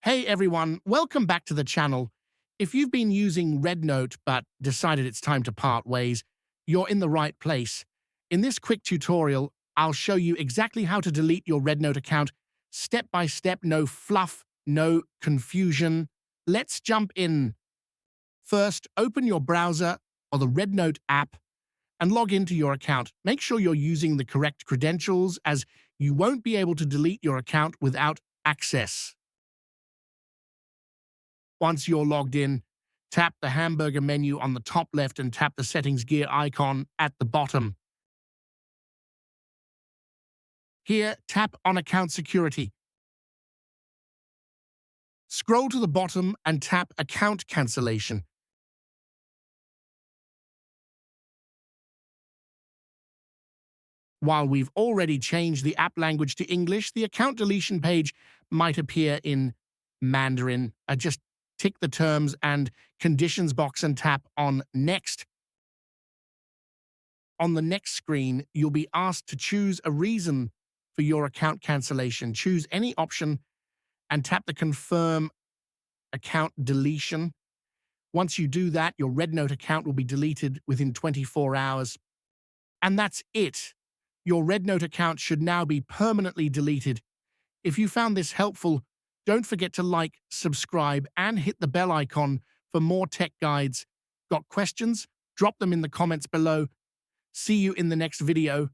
Hey everyone, welcome back to the channel. If you've been using RedNote but decided it's time to part ways, you're in the right place. In this quick tutorial, I'll show you exactly how to delete your RedNote account, step by step, no fluff, no confusion. Let's jump in. First, open your browser or the RedNote app and log into your account. Make sure you're using the correct credentials, as you won't be able to delete your account without access. Once you're logged in, tap the hamburger menu on the top left and tap the settings gear icon at the bottom. Here, tap on Account Security. Scroll to the bottom and tap Account Cancellation. While we've already changed the app language to English, the account deletion page might appear in Mandarin. Just tick the terms and conditions box and tap on Next. On the next screen, you'll be asked to choose a reason for your account cancellation. Choose any option and tap the Confirm Account Deletion. Once you do that, your RedNote account will be deleted within 24 hours. And that's it. Your RedNote account should now be permanently deleted. If you found this helpful, don't forget to like, subscribe, and hit the bell icon for more tech guides. Got questions? Drop them in the comments below. See you in the next video.